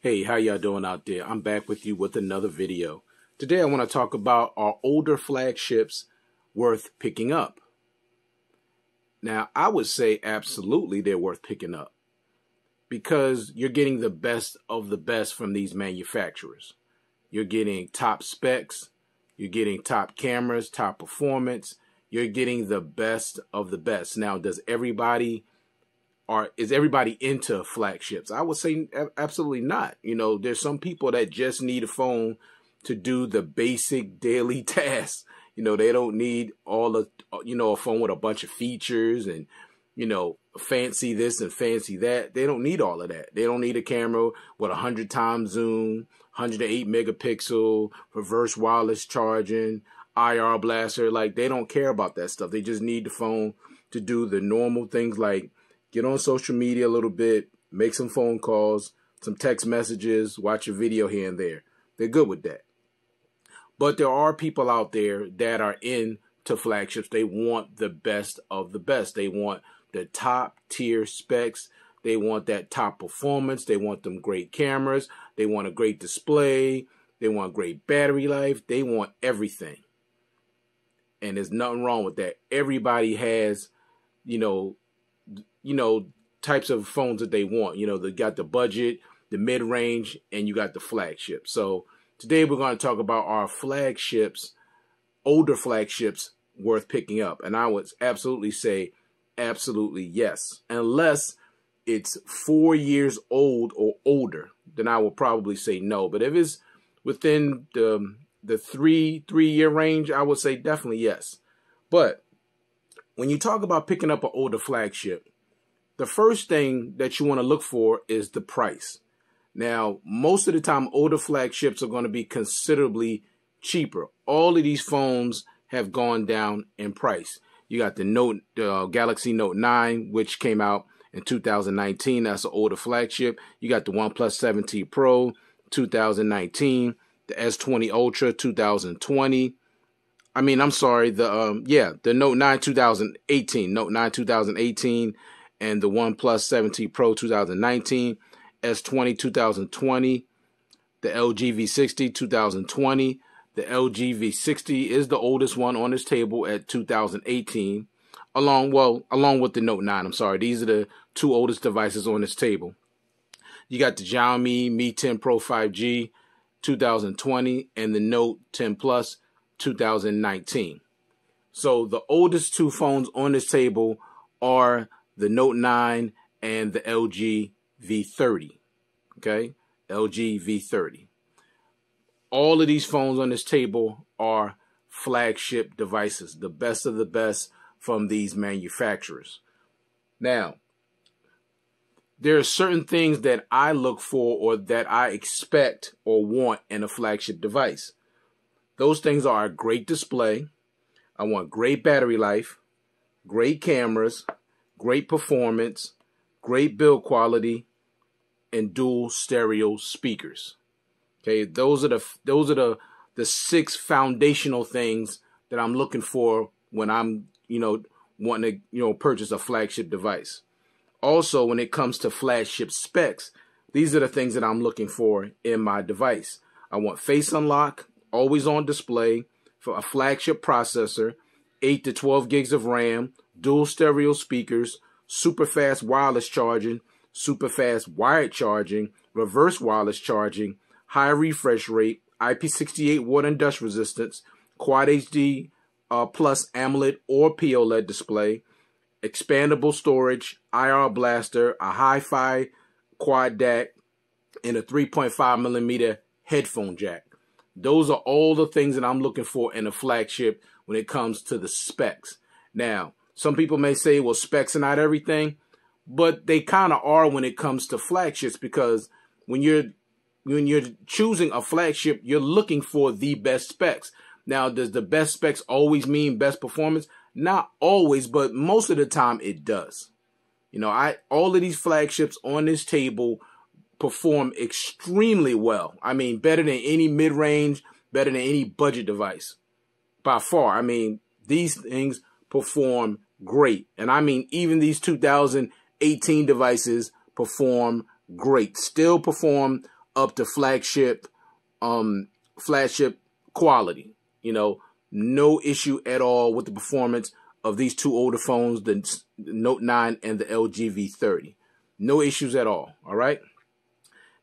Hey, how y'all doing out there? I'm back with you with another video. Today I want to talk about our older flagships worth picking up. Now, I would say absolutely they're worth picking up because you're getting the best of the best from these manufacturers. You're getting top specs, you're getting top cameras, top performance, you're getting the best of the best. Now, is everybody into flagships? I would say absolutely not. You know, there's some people that just need a phone to do the basic daily tasks. You know, they don't need all the, a phone with a bunch of features and, fancy this and fancy that. They don't need all of that. They don't need a camera with 100 times zoom, 108 megapixel, reverse wireless charging, IR blaster. Like, they don't care about that stuff. They just need the phone to do the normal things like get on social media a little bit, make some phone calls, some text messages, watch a video here and there. They're good with that. But there are people out there that are into flagships. They want the best of the best. They want the top tier specs. They want that top performance. They want them great cameras. They want a great display. They want great battery life. They want everything. And there's nothing wrong with that. Everybody has, types of phones that they want. They got the budget, the mid-range, and you got the flagship. So today we're going to talk about our flagships, older flagships worth picking up. And I would absolutely say absolutely yes. Unless it's 4 years old or older, then I will probably say no. But if it's within the three-year range, I would say definitely yes. But when you talk about picking up an older flagship, the first thing that you want to look for is the price. Now, most of the time, older flagships are going to be considerably cheaper. All of these phones have gone down in price. You got the Galaxy Note 9, which came out in 2019. That's an older flagship. You got the OnePlus 7T Pro, 2019. The S20 Ultra, 2020. The Note 9 2018, Note 9 2018, and the OnePlus 7T Pro 2019, S20 2020, the LG V60 2020. The LG V60 is the oldest one on this table at 2018, along with the Note 9. I'm sorry, these are the two oldest devices on this table. You got the Xiaomi Mi 10 Pro 5G 2020 and the Note 10 Plus 2019. So the oldest two phones on this table are the Note 9 and the LG V30. Okay, LG V30. All of these phones on this table are flagship devices, the best of the best from these manufacturers. Now, there are certain things that I look for or that I expect or want in a flagship device. Those things are a great display. I want great battery life, great cameras, great performance, great build quality, and dual stereo speakers. Okay, those are the 6 foundational things that I'm looking for when I'm, wanting to, purchase a flagship device. Also, when it comes to flagship specs, these are the things that I'm looking for in my device. I want face unlock, always on display, for a flagship processor, 8 to 12 gigs of RAM, dual stereo speakers, super fast wireless charging, super fast wired charging, reverse wireless charging, high refresh rate, IP68 water and dust resistance, Quad HD plus AMOLED or POLED display, expandable storage, IR blaster, a hi-fi quad DAC, and a 3.5 millimeter headphone jack. Those are all the things that I'm looking for in a flagship when it comes to the specs. Now, some people may say, well, specs are not everything, but they kind of are when it comes to flagships, because when you're choosing a flagship, you're looking for the best specs. Now, does the best specs always mean best performance? Not always, but most of the time it does. All of these flagships on this table perform extremely well. I mean, better than any mid-range, better than any budget device. By far. I mean, these things perform great. And I mean, even these 2018 devices perform great. Still perform up to flagship quality. You know, no issue at all with the performance of these two older phones, the Note 9 and the LG V30. No issues at all. All right.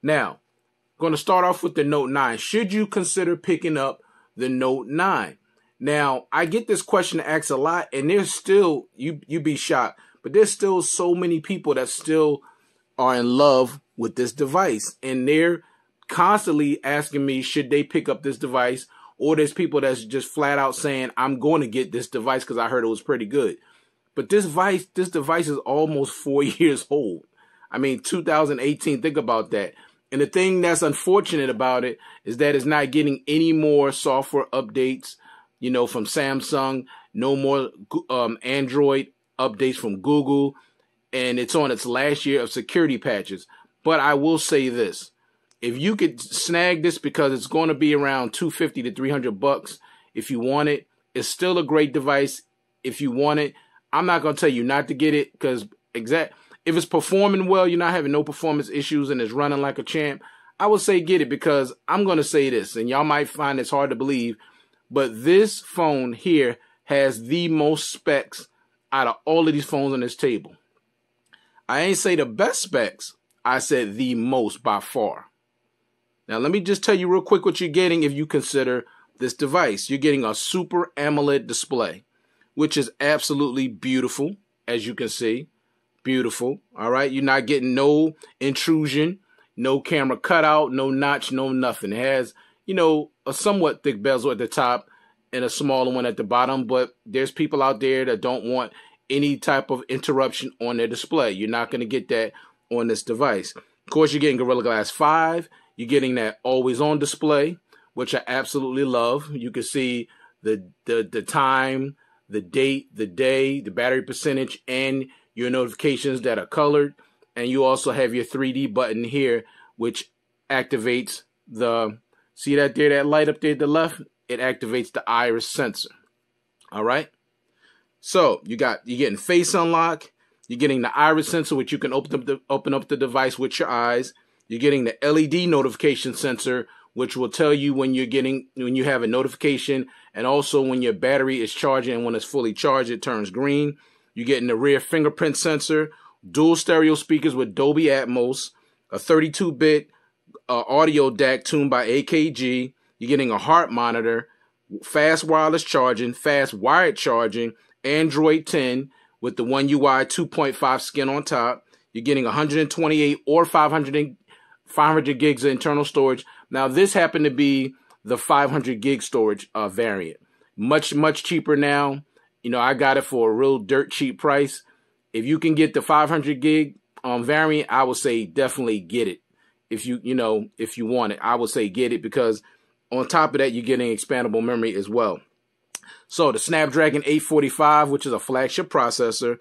Now, I'm going to start off with the Note 9. Should you consider picking up the Note 9? Now, I get this question asked a lot, and there's still, you'd be shocked, but there's still so many people that still are in love with this device, and they're constantly asking me, should they pick up this device? Or there's people that's just flat out saying, I'm going to get this device because I heard it was pretty good. But this device is almost 4 years old. I mean, 2018, think about that. And the thing that's unfortunate about it is that it's not getting any more software updates, you know, from Samsung, no more Android updates from Google, and it's on its last year of security patches. But I will say this. If you could snag this, because it's going to be around $250 to $300 if you want it, it's still a great device if you want it. I'm not going to tell you not to get it, because if it's performing well, you're not having no performance issues, and it's running like a champ, I would say get it, because I'm going to say this, and y'all might find this hard to believe, but this phone here has the most specs out of all of these phones on this table. I ain't say the best specs, I said the most by far. Now, let me just tell you real quick what you're getting if you consider this device. You're getting a Super AMOLED display, which is absolutely beautiful, as you can see. Beautiful, all right? You're not getting no intrusion, no camera cutout, no notch, no nothing. It has, you know, a somewhat thick bezel at the top and a smaller one at the bottom, but there's people out there that don't want any type of interruption on their display. You're not going to get that on this device. Of course, you're getting Gorilla Glass 5. You're getting that always-on display, which I absolutely love. You can see the time, the date, the day, the battery percentage, and your notifications that are colored. And you also have your 3D button here, which activates the, see that there, that light up there at the left? It activates the iris sensor. All right? So you're getting face unlock. You're getting the iris sensor, which you can open up the device with your eyes. You're getting the LED notification sensor, which will tell you when you have a notification, and also when your battery is charging, and when it's fully charged, it turns green. You're getting the rear fingerprint sensor, dual stereo speakers with Dolby Atmos, a 32-bit audio DAC tuned by AKG. You're getting a heart monitor, fast wireless charging, fast wired charging, Android 10 with the One UI 2.5 skin on top. You're getting 128 or 500 gigs of internal storage. Now, this happened to be the 500 gig storage variant. Much cheaper now. You know, I got it for a real dirt cheap price. If you can get the 500 gig variant, I would say definitely get it. If you want it, I would say get it, because on top of that, you're getting expandable memory as well. So the Snapdragon 845, which is a flagship processor,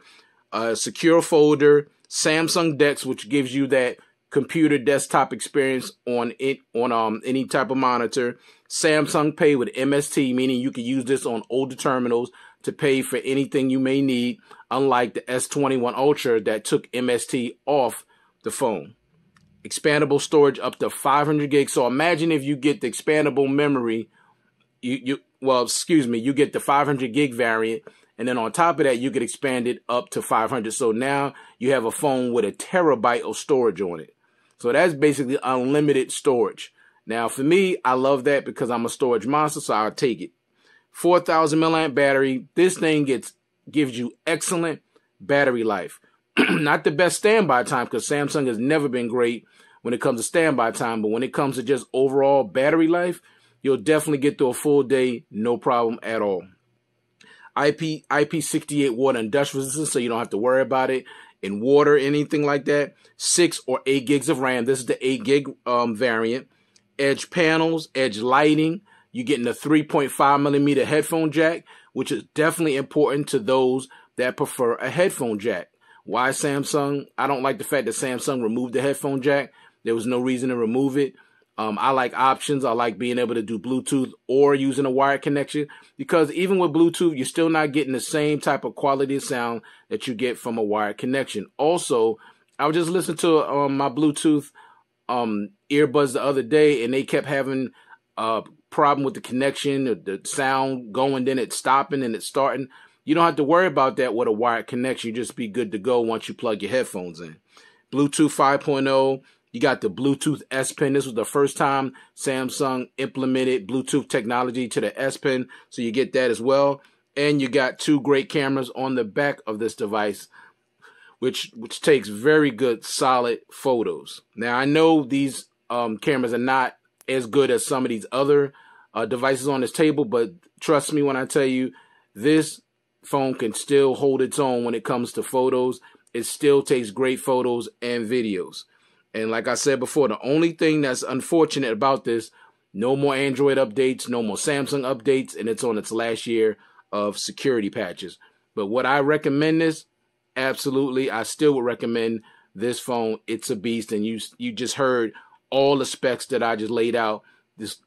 secure folder, Samsung DeX, which gives you that computer desktop experience on any type of monitor. Samsung Pay with MST, meaning you can use this on older terminals to pay for anything you may need, unlike the S20 Ultra that took MST off the phone. Expandable storage up to 500 gigs. So imagine if you get the expandable memory, you get the 500 gig variant, and then on top of that, you could expand it up to 500. So now you have a phone with a terabyte of storage on it. So that's basically unlimited storage. Now, for me, I love that because I'm a storage monster, so I'll take it. 4,000 milliamp battery. This thing gives you excellent battery life. Not the best standby time, because Samsung has never been great when it comes to standby time, but when it comes to just overall battery life, you'll definitely get through a full day, no problem at all. IP68 water and dust resistance, so you don't have to worry about it in water, anything like that. 6 or 8 gigs of RAM. This is the 8 gig variant. Edge panels, edge lighting. You're getting a 3.5 millimeter headphone jack, which is definitely important to those that prefer a headphone jack. Why Samsung? I don't like the fact that Samsung removed the headphone jack. There was no reason to remove it. I like options. I like being able to do Bluetooth or using a wired connection, because even with Bluetooth, you're still not getting the same type of quality of sound that you get from a wired connection. Also, I was just listening to my Bluetooth earbuds the other day, and they kept having a problem with the connection, the sound going, then it's stopping and it's starting. You don't have to worry about that with a wired connection. You just be good to go once you plug your headphones in. Bluetooth 5.0. You got the Bluetooth S Pen. This was the first time Samsung implemented Bluetooth technology to the S Pen, so you get that as well. And you got 2 great cameras on the back of this device, which takes very good, solid photos. Now, I know these cameras are not as good as some of these other devices on this table, but trust me when I tell you, this phone can still hold its own when it comes to photos. It still takes great photos and videos. And like I said before, the only thing that's unfortunate about this, no more Android updates, no more Samsung updates, and it's on its last year of security patches. But would I recommend this? Absolutely. I still would recommend this phone. It's a beast, and you just heard all the specs that I just laid out. This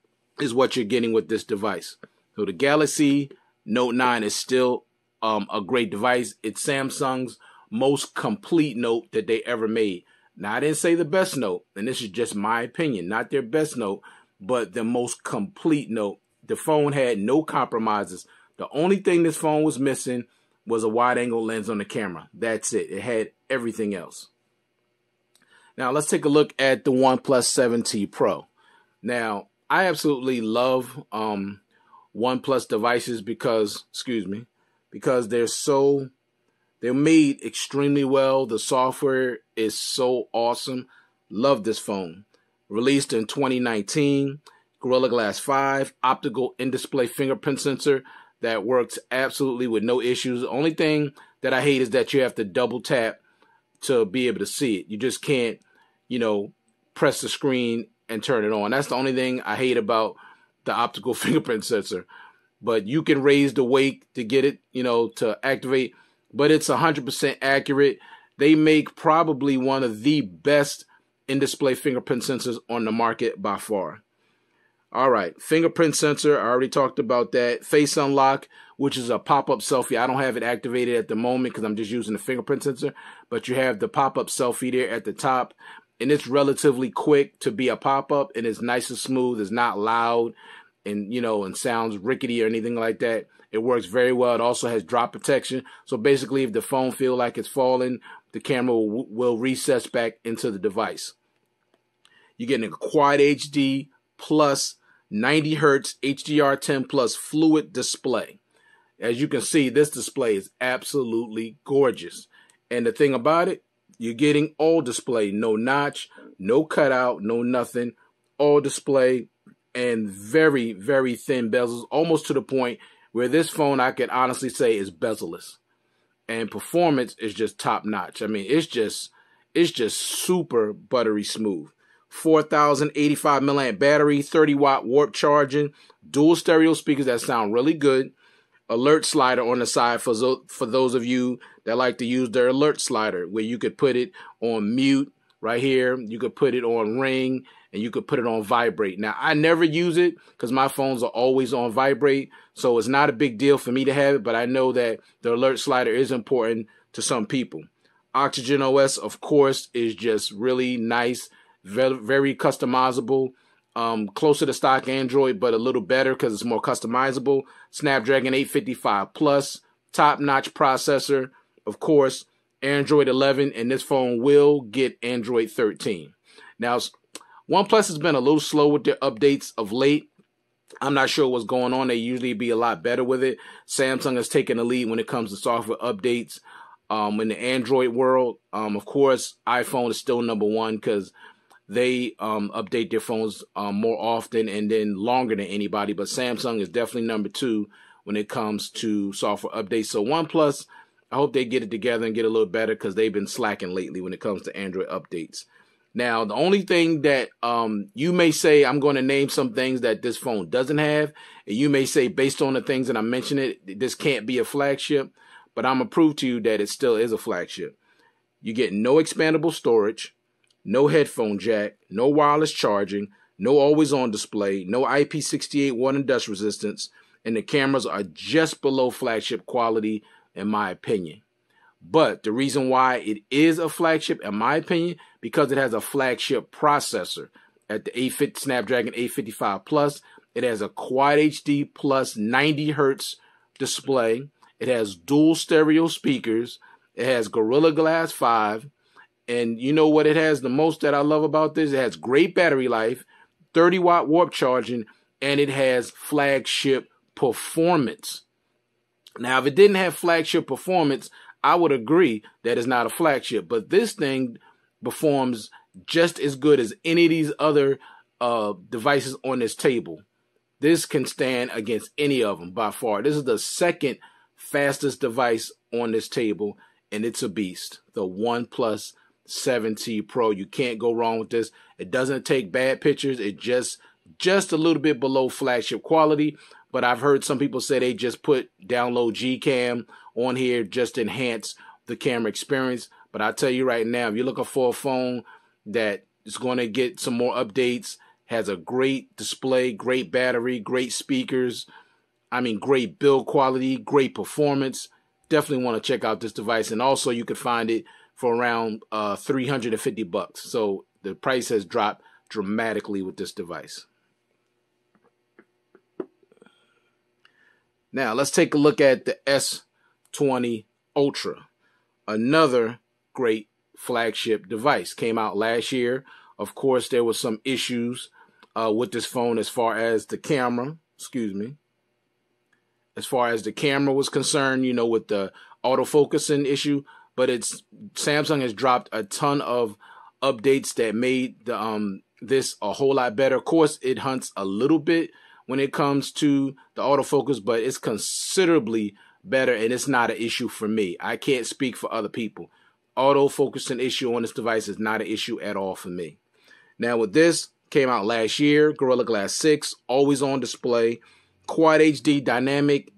is what you're getting with this device. So the Galaxy Note 9 is still a great device. It's Samsung's most complete Note that they ever made. Now, I didn't say the best Note, and this is just my opinion, not their best Note, but the most complete Note. The phone had no compromises. The only thing this phone was missing was a wide-angle lens on the camera. That's it. It had everything else. Now, let's take a look at the OnePlus 7T Pro. Now, I absolutely love OnePlus devices because they're made extremely well. The software is so awesome. Love this phone. Released in 2019, Gorilla Glass 5, optical in-display fingerprint sensor that works absolutely with no issues. The only thing that I hate is that you have to double tap to be able to see it. You just can't, press the screen and turn it on. That's the only thing I hate about the optical fingerprint sensor. But you can raise the weight to get it, to activate. But it's 100% accurate. They make probably one of the best in-display fingerprint sensors on the market by far. All right, fingerprint sensor, I already talked about that. Face unlock, which is a pop-up selfie. I don't have it activated at the moment because I'm just using the fingerprint sensor. But you have the pop-up selfie there at the top. And it's relatively quick to be a pop-up. And it's nice and smooth. It's not loud and, and sounds rickety or anything like that. It works very well. It also has drop protection. So basically, if the phone feels like it's falling, the camera will recess back into the device. You're getting a Quad HD plus 90 Hertz HDR10 plus fluid display. As you can see, this display is absolutely gorgeous. And the thing about it, you're getting all display. No notch, no cutout, no nothing. All display and very, very thin bezels, almost to the point where this phone I can honestly say is bezel-less. And performance is just top notch. I mean, it's just super buttery smooth. 4,085 milliamp battery, 30-watt warp charging, dual stereo speakers that sound really good. Alert slider on the side for those of you that like to use their alert slider, where you could put it on mute right here. You could put it on ring, and you could put it on vibrate. Now, I never use it because my phones are always on vibrate, so it's not a big deal for me to have it, but I know that the alert slider is important to some people. Oxygen OS, of course, is just really nice. Very customizable, closer to stock Android, but a little better because it's more customizable. Snapdragon 855 Plus, top-notch processor, of course, Android 11, and this phone will get Android 13. Now, OnePlus has been a little slow with their updates of late. I'm not sure what's going on. They usually be a lot better with it. Samsung has taken the lead when it comes to software updates in the Android world. Of course, iPhone is still number one because they update their phones more often and then longer than anybody. But Samsung is definitely number 2 when it comes to software updates. So OnePlus, I hope they get it together and get a little better because they've been slacking lately when it comes to Android updates. Now, the only thing that you may say, I'm going to name some things that this phone doesn't have. And you may say, based on the things that I mentioned, this can't be a flagship. But I'm going to prove to you that it still is a flagship. You get no expandable storage, no headphone jack, no wireless charging, no always-on display, no IP68 water and dust resistance, and the cameras are just below flagship quality, in my opinion. But the reason why it is a flagship, in my opinion, because it has a flagship processor at the Snapdragon 855 Plus. It has a Quad HD plus 90 hertz display. It has dual stereo speakers. It has Gorilla Glass 5. And you know what it has the most that I love about this? It has great battery life, 30-watt warp charging, and it has flagship performance. Now, if it didn't have flagship performance, I would agree that it's not a flagship. But this thing performs just as good as any of these other devices on this table. This can stand against any of them by far. This is the second fastest device on this table, and it's a beast. The OnePlus 7T Pro. You can't go wrong with this. It doesn't take bad pictures. It just a little bit below flagship quality. But I've heard some people say they just download Gcam on here just to enhance the camera experience. But I tell you right now, if you're looking for a phone that is going to get some more updates, has a great display, great battery, great speakers, great build quality, great performance, definitely want to check out this device. And also you could find it for around $350. So the price has dropped dramatically with this device. Now let's take a look at the S20 Ultra. Another great flagship device. Came out last year. Of course, there was some issues with this phone as far as the camera. As far as the camera was concerned, you know, with the autofocusing issue. But Samsung has dropped a ton of updates that made this a whole lot better. Of course, it hunts a little bit when it comes to the autofocus, but it's considerably better, and it's not an issue for me. I can't speak for other people. Autofocusing issue on this device is not an issue at all for me. Now with this, came out last year, Gorilla Glass 6, always on display, Quad HD dynamic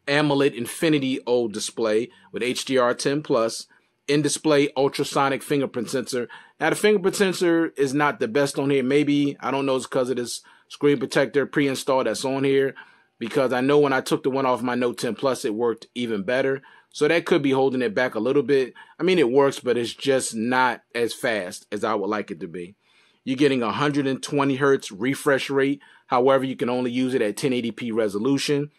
AMOLED Infinity O display with HDR10 Plus, in-display ultrasonic fingerprint sensor. Now the fingerprint sensor is not the best on here. Maybe, I don't know, it's because of this screen protector pre-installed that's on here, because I know when I took the one off my Note 10 Plus, it worked even better. So that could be holding it back a little bit. It works, but it's just not as fast as I would like it to be. You're getting 120 hertz refresh rate. However, you can only use it at 1080p resolution.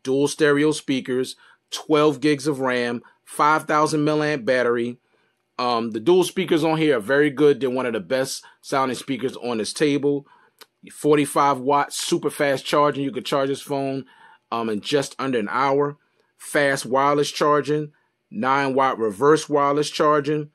Dual stereo speakers, 12 gigs of RAM, 5,000 milliamp battery. The dual speakers on here are very good. They're one of the best sounding speakers on this table. 45 watt super fast charging. You could charge this phone in just under an hour. Fast wireless charging, 9-watt reverse wireless charging,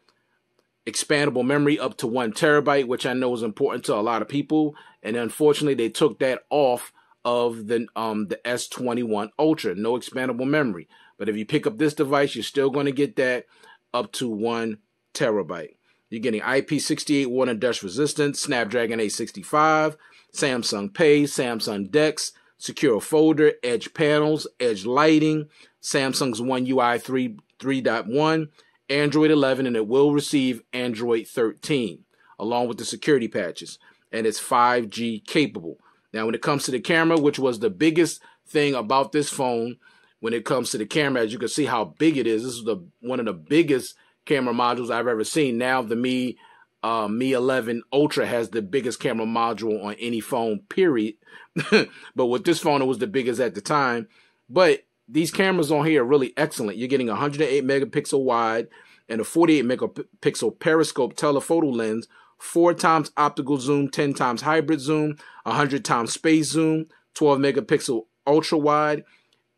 expandable memory up to 1 terabyte, which I know is important to a lot of people. And unfortunately, they took that off of the S21 Ultra. No expandable memory. But if you pick up this device, you're still going to get that up to 1 terabyte. You're getting IP68 water and dust resistant, Snapdragon 865, Samsung Pay, Samsung DeX, secure folder, edge panels, edge lighting, Samsung's One UI 3.1, Android 11, and it will receive Android 13 along with the security patches, and it's 5G capable. Now, when it comes to the camera, which was the biggest thing about this phone, when it comes to the camera, as you can see how big it is, this is one of the biggest camera modules I've ever seen. Now the Mi 11 Ultra has the biggest camera module on any phone, period. But with this phone, it was the biggest at the time. But these cameras on here are really excellent. You're getting a 108 megapixel wide and a 48 megapixel periscope telephoto lens, 4 times optical zoom, 10 times hybrid zoom, 100 times space zoom, 12 megapixel ultra wide,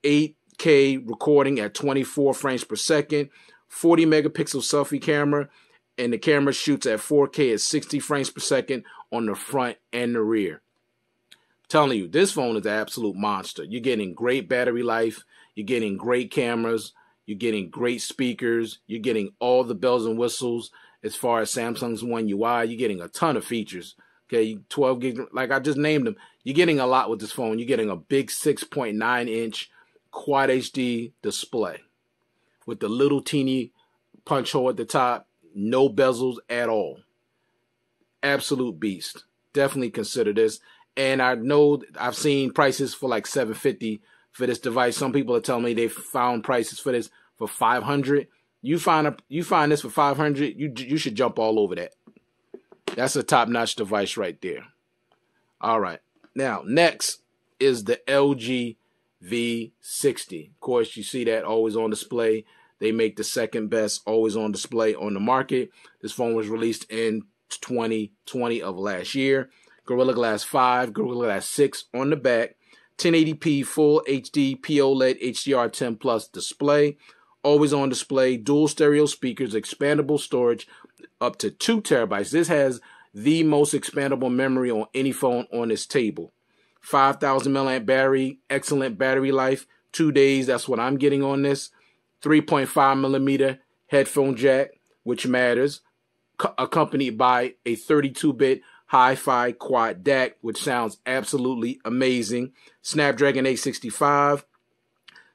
8K recording at 24 frames per second, 40 megapixel selfie camera, and the camera shoots at 4K at 60 frames per second on the front and the rear. Telling you, this phone is an absolute monster. You're getting great battery life, you're getting great cameras, you're getting great speakers, you're getting all the bells and whistles as far as Samsung's One UI. You're getting a ton of features. Okay, 12 gigs, like I just named them. You're getting a lot with this phone. You're getting a big 6.9-inch Quad HD display with the little teeny punch hole at the top, no bezels at all. Absolute beast. Definitely consider this. And I know I've seen prices for like $750 for this device. Some people are telling me they found prices for this for 500. You find this for 500, you should jump all over that. That's a top-notch device right there. All right. Now, next is the LG V60. Of course, you see that always on display. They make the second best always on display on the market. This phone was released in 2020 of last year. Gorilla Glass 5, Gorilla Glass 6 on the back. 1080p Full HD POLED HDR10 Plus display. Always on display. Dual stereo speakers. Expandable storage up to 2 terabytes. This has the most expandable memory on any phone on this table. 5,000 milliamp battery. Excellent battery life. 2 days. That's what I'm getting on this. 3.5 millimeter headphone jack, which matters, accompanied by a 32-bit hi-fi quad DAC, which sounds absolutely amazing. Snapdragon 865,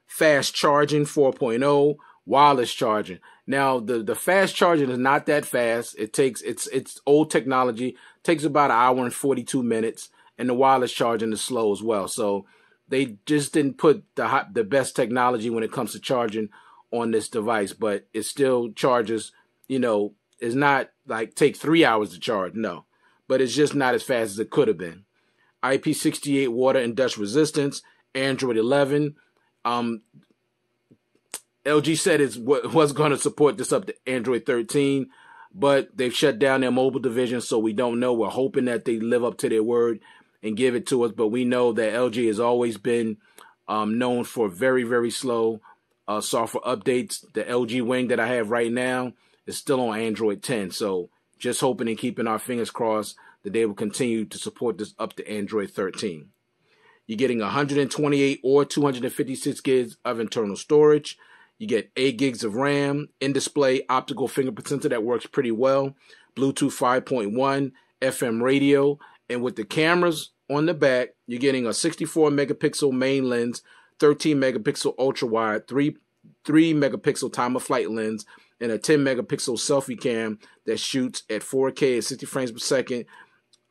fast charging 4.0, wireless charging. Now, the fast charging is not that fast. It's old technology. Takes about an hour and 42 minutes, and the wireless charging is slow as well. So they just didn't put the best technology when it comes to charging on this device, but it still charges, it's not like take 3 hours to charge, no, but it's just not as fast as it could have been. IP68 water and dust resistance, Android 11. LG said it was going to support this up to Android 13, but they've shut down their mobile division, so we don't know. We're hoping that they live up to their word and give it to us, but we know that LG has always been known for very, very slow software updates. The LG Wing that I have right now is still on Android 10. So just hoping and keeping our fingers crossed that they will continue to support this up to Android 13. You're getting 128 or 256 gigs of internal storage. You get 8 gigs of RAM, in-display optical fingerprint sensor that works pretty well, Bluetooth 5.1, FM radio, and with the cameras on the back, you're getting a 64 megapixel main lens, 13 megapixel ultra wide, 3 megapixel time of flight lens, and a 10 megapixel selfie cam that shoots at 4K at 60 frames per second.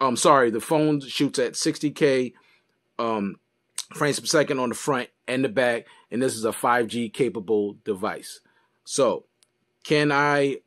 The phone shoots at 60K frames per second on the front and the back, and this is a 5G capable device. So, can I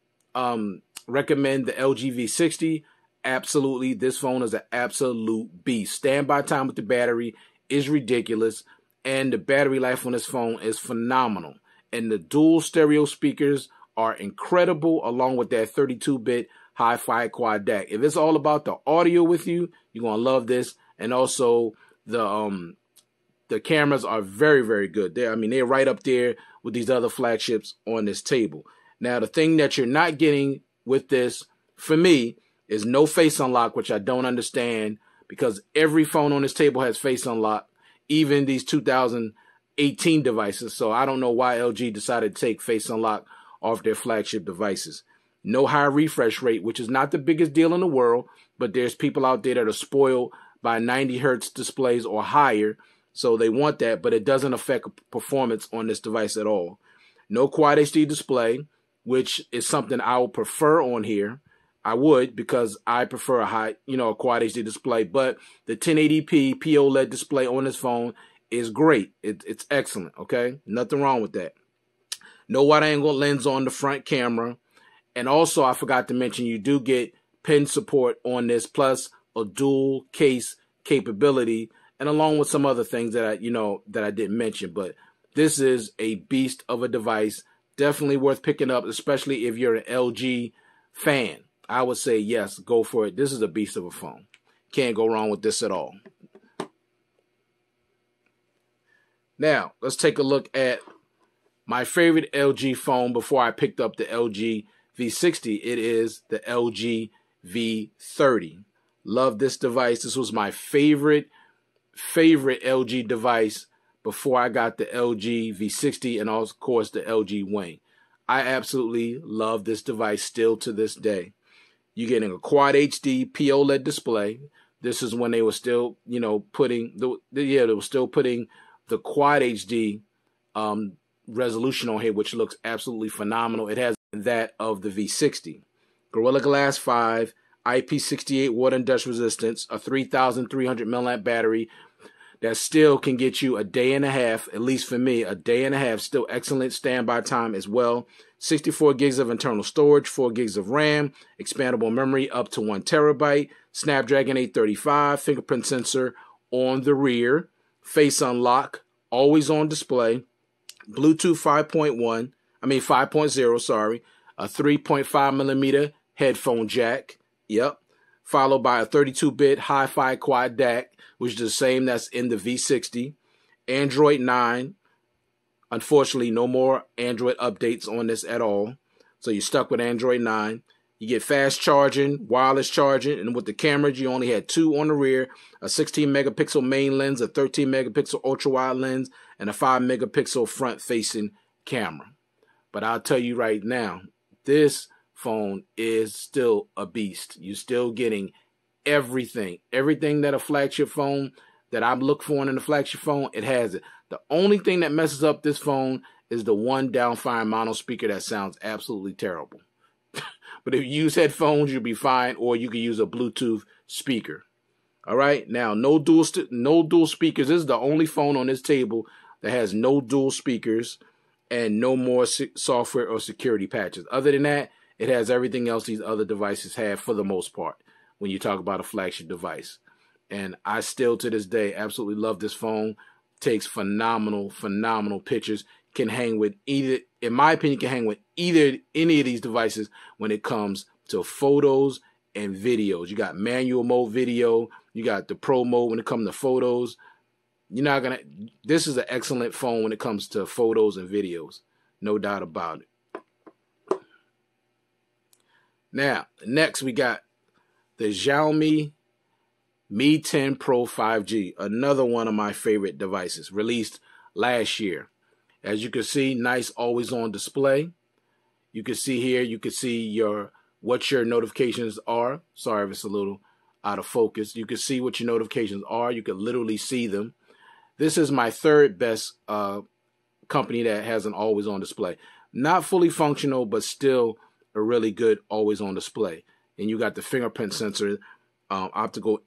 recommend the LG V60? Absolutely. This phone is an absolute beast. Standby time with the battery is ridiculous, and the battery life on this phone is phenomenal. And the dual stereo speakers are incredible, along with that 32-bit hi-fi quad DAC. If it's all about the audio with you, you're gonna love this. And also the cameras are very, very good. They're right up there with these other flagships on this table. Now, the thing that you're not getting with this, for me, is no face unlock, which I don't understand, because every phone on this table has face unlock, even these 2018 devices. So I don't know why LG decided to take face unlock off their flagship devices. No high refresh rate, which is not the biggest deal in the world, but there's people out there that are spoiled by 90 hertz displays or higher, so they want that, but it doesn't affect performance on this device at all. No Quad HD display, which is something I would prefer on here. I would, because I prefer a Quad HD display, but the 1080p POLED display on this phone is great. It's excellent, okay? Nothing wrong with that. No wide angle lens on the front camera. And also, I forgot to mention, you do get pen support on this, plus a dual case capability, and along with some other things that I didn't mention. But this is a beast of a device. Definitely worth picking up, especially if you're an LG fan. I would say yes, go for it. This is a beast of a phone. Can't go wrong with this at all. Now, let's take a look at my favorite LG phone before I picked up the LG V60. It is the LG V30. Love this device. This was my favorite LG device before I got the LG V60 and, of course, the LG Wing. I absolutely love this device still to this day. You're getting a Quad HD POLED display. This is when they were still, putting the Quad HD resolution on here, which looks absolutely phenomenal. It has that of the V60. Gorilla Glass 5, IP68 water and dust resistance, a 3,300 milliamp battery. that still can get you a day and a half, at least for me, a day and a half, still excellent standby time as well. 64 gigs of internal storage, 4 gigs of RAM, expandable memory up to 1 terabyte, Snapdragon 835, fingerprint sensor on the rear, face unlock, always on display, Bluetooth 5.0, sorry, a 3.5 millimeter headphone jack, yep, followed by a 32-bit hi-fi quad DAC, which is the same that's in the V60, Android 9. Unfortunately, no more Android updates on this at all. So you're stuck with Android 9. You get fast charging, wireless charging, and with the cameras, you only had 2 on the rear, a 16 megapixel main lens, a 13 megapixel ultra wide lens, and a 5 megapixel front facing camera. But I'll tell you right now, this phone is still a beast. You're still getting everything that a flagship phone that I'm looking for in a flagship phone, it has it. The only thing that messes up this phone is the one downfiring mono speaker that sounds absolutely terrible. But if you use headphones, you'll be fine, or you can use a Bluetooth speaker. All right, now no dual speakers. This is the only phone on this table that has no dual speakers and no more software or security patches. Other than that, it has everything else these other devices have for the most part when you talk about a flagship device. And I still, to this day, absolutely love this phone. Takes phenomenal pictures. Can hang with either, in my opinion, any of these devices when it comes to photos and videos. You got manual mode video. You got the pro mode when it comes to photos. This is an excellent phone when it comes to photos and videos. No doubt about it. Now, next we got the Xiaomi Mi 10 Pro 5G, another one of my favorite devices, released last year. As you can see, nice always on display. You can see here, you can see what your notifications are. Sorry if it's a little out of focus. You can see what your notifications are. You can literally see them. This is my third best company that has an always on display. Not fully functional, but still a really good always on display. And you got the fingerprint sensor, optical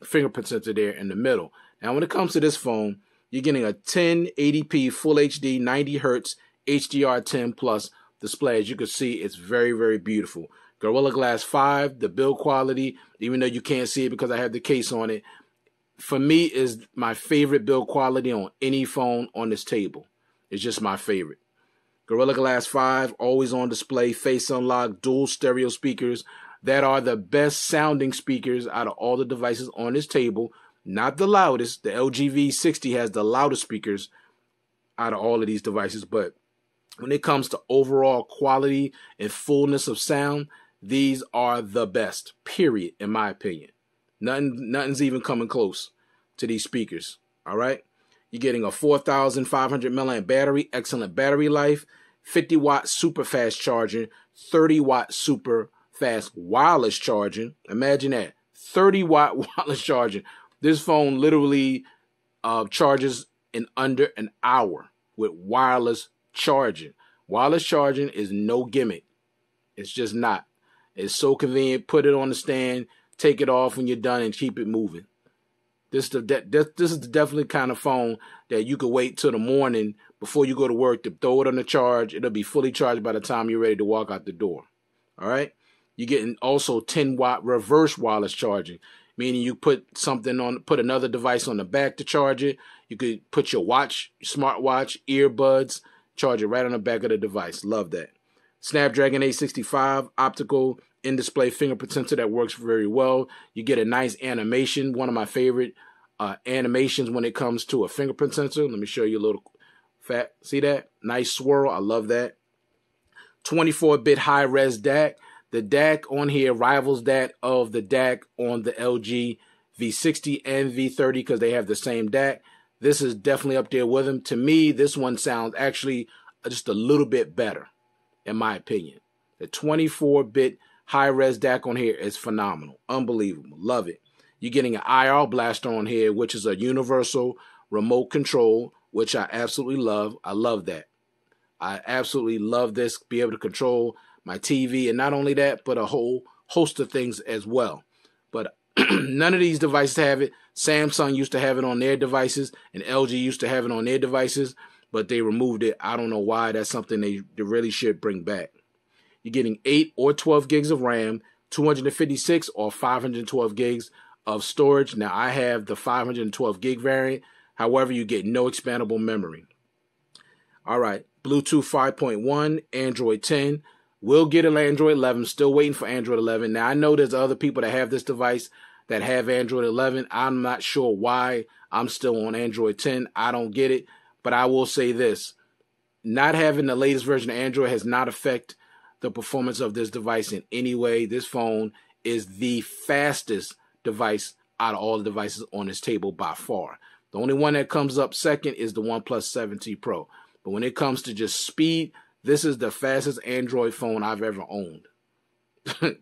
fingerprint sensor there in the middle. Now, when it comes to this phone, you're getting a 1080p Full HD 90 Hertz HDR10 Plus display. As you can see, it's very, very beautiful. Gorilla Glass 5, the build quality, even though you can't see it because I have the case on it, for me is my favorite build quality on any phone on this table. It's just my favorite. Gorilla Glass 5, always on display, face unlock, dual stereo speakers that are the best sounding speakers out of all the devices on this table. Not the loudest. The LG V60 has the loudest speakers out of all of these devices. But when it comes to overall quality and fullness of sound, these are the best, period, in my opinion. Nothing's even coming close to these speakers. All right. You're getting a 4,500 milliamp battery, excellent battery life, 50-watt super fast charging, 30-watt super fast wireless charging. Imagine that, 30-watt wireless charging. This phone literally charges in under an hour with wireless charging. Wireless charging is no gimmick. It's just not. It's so convenient. Put it on the stand, take it off when you're done, and keep it moving. This is the definitely kind of phone that you could wait till the morning before you go to work to throw it on the charge. It'll be fully charged by the time you're ready to walk out the door. All right. You're getting also 10-watt reverse wireless charging, meaning you put another device on the back to charge it. You could put your watch, smartwatch, earbuds, charge it right on the back of the device. Love that. Snapdragon 865 optical in-display fingerprint sensor that works very well. You get a nice animation, one of my favorite animations when it comes to a fingerprint sensor. Let me show you a little see that? Nice swirl. I love that. 24-bit high-res DAC. The DAC on here rivals that of the DAC on the LG V60 and V30 because they have the same DAC. This is definitely up there with them. To me, this one sounds actually just a little bit better, in my opinion. The 24-bit high-res DAC on here is phenomenal. Unbelievable. Love it. You're getting an IR blaster on here, which is a universal remote control, which I absolutely love. I love that. I absolutely love this, be able to control my TV, and not only that, but a whole host of things as well. But None of these devices have it. Samsung used to have it on their devices, and LG used to have it on their devices, but they removed it. I don't know why. That's something they really should bring back. You're getting 8 or 12 gigs of RAM, 256 or 512 gigs of storage. Now, I have the 512 gig variant. However, you get no expandable memory. All right, Bluetooth 5.1, Android 10. We'll get an Android 11. Still waiting for Android 11. Now, I know there's other people that have this device that have Android 11. I'm not sure why I'm still on Android 10. I don't get it. But I will say this. Not having the latest version of Android has not affected the performance of this device in any way. This phone is the fastest device out of all the devices on this table by far. The only one that comes up second is the OnePlus 7T Pro. But when it comes to just speed, this is the fastest Android phone I've ever owned.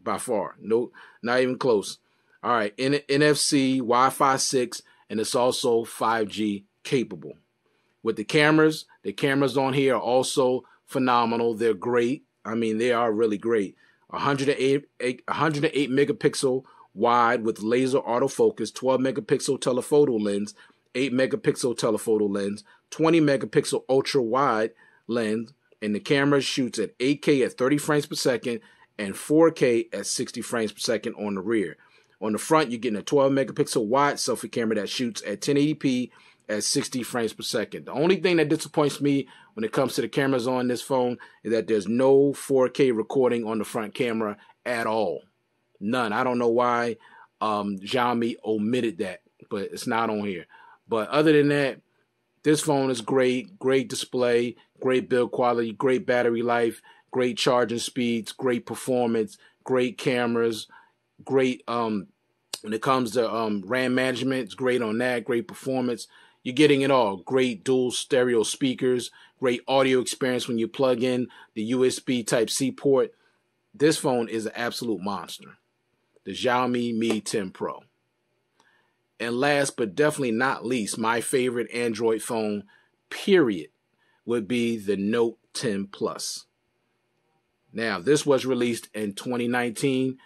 By far. No, not even close. All right, NFC, Wi-Fi 6, and it's also 5G capable. With the cameras on here are also phenomenal. They're great. I mean, they are really great. 108 megapixel wide with laser autofocus, 12 megapixel telephoto lens, 8 megapixel telephoto lens, 20 megapixel ultra wide lens, and the camera shoots at 8K at 30 frames per second and 4K at 60 frames per second on the rear. On the front, you're getting a 12 megapixel wide selfie camera that shoots at 1080p at 60 frames per second. The only thing that disappoints me when it comes to the cameras on this phone is that there's no 4K recording on the front camera at all. None. I don't know why Xiaomi omitted that, but it's not on here. But other than that, this phone is great. Great display, great build quality, great battery life, great charging speeds, great performance, great cameras, great when it comes to RAM management, it's great on that, great performance. You're getting it all. Great dual stereo speakers, great audio experience when you plug in the USB Type-C port. This phone is an absolute monster. The Xiaomi Mi 10 Pro. And last but definitely not least, my favorite Android phone, period, would be the Note 10 Plus. Now, this was released in 2019.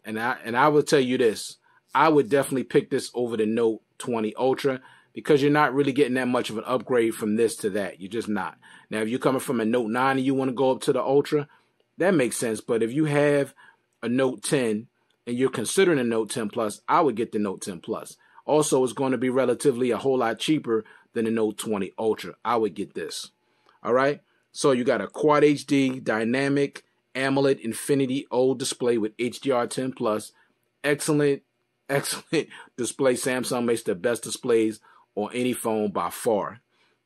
And I will tell you this. I would definitely pick this over the Note 20 Ultra because you're not really getting that much of an upgrade from this to that. You're just not. Now, if you're coming from a Note 9 and you want to go up to the Ultra, that makes sense. But if you have a Note 10 and you're considering a Note 10 Plus, I would get the Note 10 Plus. Also, it's going to be relatively a whole lot cheaper than the Note 20 Ultra. I would get this. All right. So you got a Quad HD dynamic AMOLED Infinity OLED display with HDR10 Plus. Excellent display. Samsung makes the best displays on any phone by far.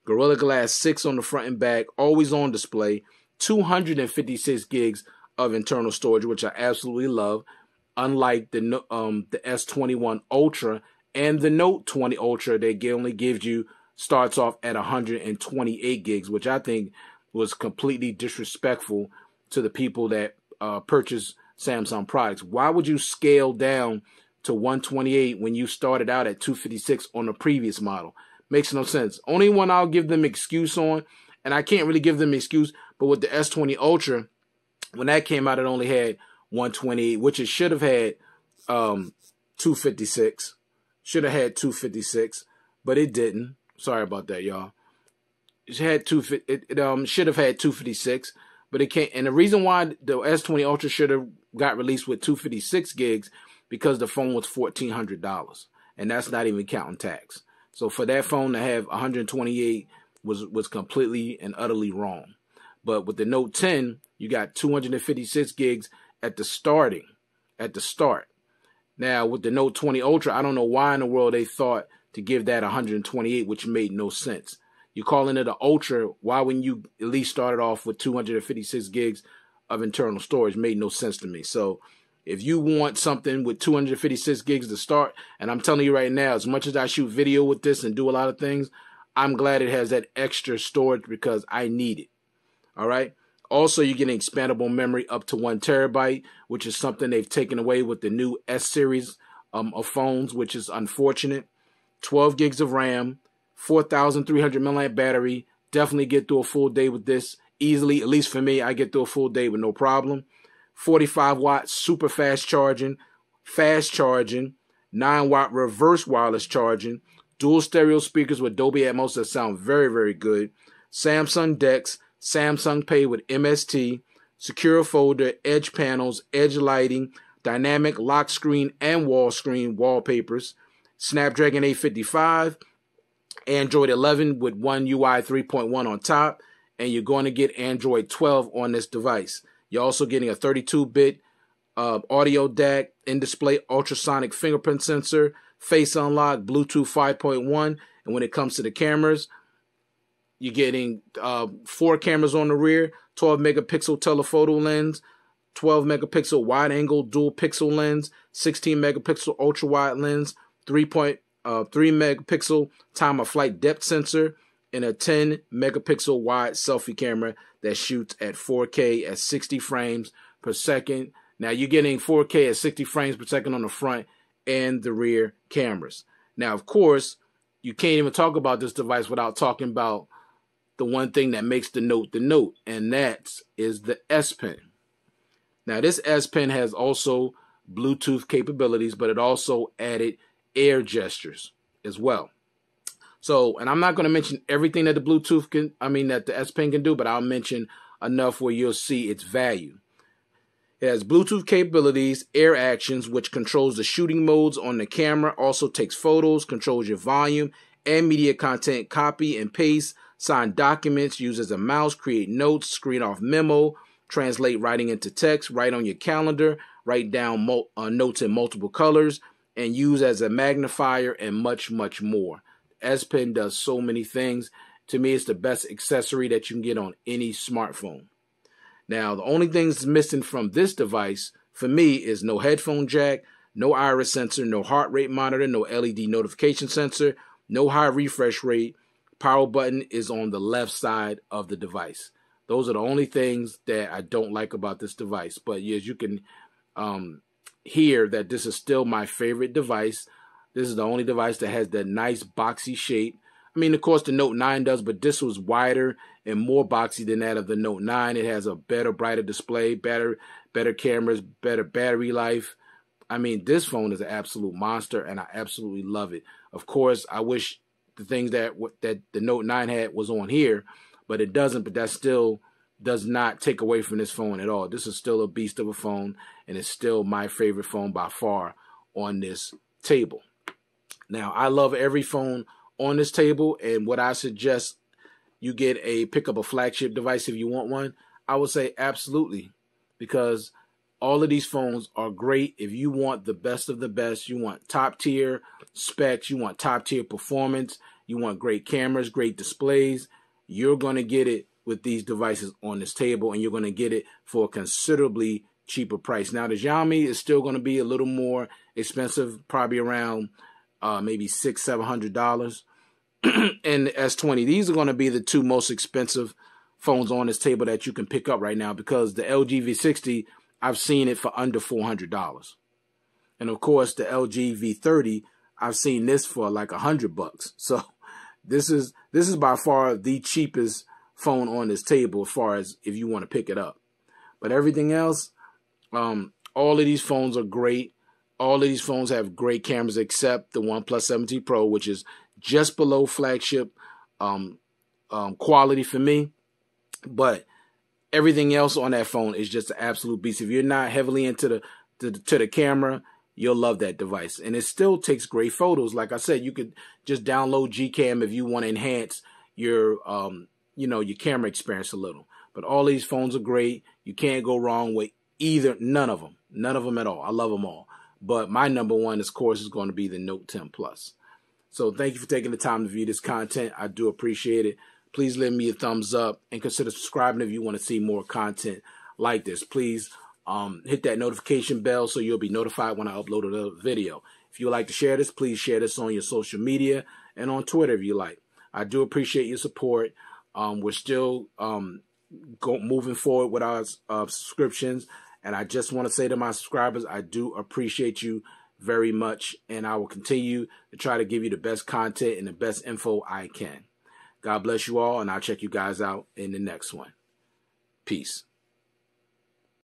Gorilla Glass 6 on the front and back, always on display. 256 gigs of internal storage, which I absolutely love. Unlike the S21 Ultra and the Note 20 Ultra, that only gives you, starts off at 128 gigs, which I think was completely disrespectful to the people that purchase Samsung products. Why would you scale down to 128 when you started out at 256 on the previous model? Makes no sense. Only one I'll give them excuse on, and I can't really give them excuse, but with the S20 Ultra, when that came out, it only had 128, which it should have had 256. Should have had 256, but it didn't. Sorry about that, y'all. It had should have had 256, but it can't. And the reason why the S20 Ultra should have got released with 256 gigs because the phone was $1,400, and that's not even counting tax. So for that phone to have 128 was completely and utterly wrong. But with the Note 10, you got 256 gigs at the start. Now with the Note 20 Ultra, I don't know why in the world they thought to give that 128, which made no sense. You're calling it an Ultra. Why wouldn't you at least start it off with 256 gigs of internal storage? Made no sense to me. So if you want something with 256 gigs to start, and I'm telling you right now, as much as I shoot video with this and do a lot of things, I'm glad it has that extra storage because I need it. All right. Also, you're getting expandable memory up to 1 terabyte, which is something they've taken away with the new S series of phones, which is unfortunate. 12 gigs of RAM, 4,300 milliamp battery. Definitely get through a full day with this easily. At least for me, I get through a full day with no problem. 45 watts, super fast charging. fast charging, 9-watt reverse wireless charging, dual stereo speakers with Dolby Atmos that sound very, very good, Samsung DeX, Samsung Pay with MST, secure folder, edge panels, edge lighting, dynamic lock screen and wall screen wallpapers, Snapdragon 855, Android 11 with One UI 3.1 on top, and you're going to get Android 12 on this device. You're also getting a 32-bit audio DAC, in-display ultrasonic fingerprint sensor, face unlock, Bluetooth 5.1, and when it comes to the cameras, you're getting 4 cameras on the rear, 12-megapixel telephoto lens, 12-megapixel wide-angle dual pixel lens, 16-megapixel ultra-wide lens, 3-megapixel time-of-flight depth sensor, and a 10-megapixel wide selfie camera that shoots at 4K at 60 frames per second. Now, you're getting 4K at 60 frames per second on the front and the rear cameras. Now, of course, you can't even talk about this device without talking about the one thing that makes the Note, and that is the S Pen. Now, this S Pen has also Bluetooth capabilities, but it also added air gestures as well. So, and I'm not going to mention everything that the Bluetooth that the S Pen can do, but I'll mention enough where you'll see its value. It has Bluetooth capabilities, air actions, which controls the shooting modes on the camera, also takes photos, controls your volume and media content, copy and paste, sign documents, use as a mouse, create notes, screen off memo, translate writing into text, write on your calendar, write down notes in multiple colors, and use as a magnifier, and much, much more. S Pen does so many things. To me, it's the best accessory that you can get on any smartphone. Now, the only things missing from this device, for me, is no headphone jack, no iris sensor, no heart rate monitor, no LED notification sensor, no high refresh rate. Power button is on the left side of the device. Those are the only things that I don't like about this device. But as you can hear, that this is still my favorite device. This is the only device that has that nice boxy shape. I mean, of course, the Note 9 does, but this was wider and more boxy than that of the Note 9. It has a better, brighter display, better cameras, better battery life. I mean, this phone is an absolute monster, and I absolutely love it. Of course, I wish the things that the Note 9 had was on here, but it doesn't. But that still does not take away from this phone at all. This is still a beast of a phone, and it's still my favorite phone by far on this table. Now, I love every phone on this table, and what I suggest you pick up a flagship device if you want one. I would say absolutely, because all of these phones are great. If you want the best of the best, you want top tier specs, you want top tier performance, you want great cameras, great displays, you're going to get it with these devices on this table, and you're going to get it for a considerably cheaper price. Now, the Xiaomi is still going to be a little more expensive, probably around maybe $600-700. And the S20. These are going to be the two most expensive phones on this table that you can pick up right now, because the LG V60, I've seen it for under $400. And of course, the LG V30, I've seen this for like $100. So this is by far the cheapest phone on this table as far as if you want to pick it up. But everything else, all of these phones are great. All of these phones have great cameras except the OnePlus 7T Pro, which is just below flagship quality for me. But everything else on that phone is just an absolute beast. If you're not heavily into the camera, you'll love that device. And it still takes great photos. Like I said, you could just download Gcam if you want to enhance your your camera experience a little. But all these phones are great. You can't go wrong with none of them at all. I love them all. But my number one, of course, is going to be the Note 10 Plus. So thank you for taking the time to view this content. I do appreciate it. Please leave me a thumbs up and consider subscribing if you want to see more content like this. Please hit that notification bell so you'll be notified when I upload another video. If you would like to share this, please share this on your social media and on Twitter if you like. I do appreciate your support. We're still moving forward with our subscriptions. And I just want to say to my subscribers, I do appreciate you very much, and I will continue to try to give you the best content and the best info I can. God bless you all, and I'll check you guys out in the next one. Peace.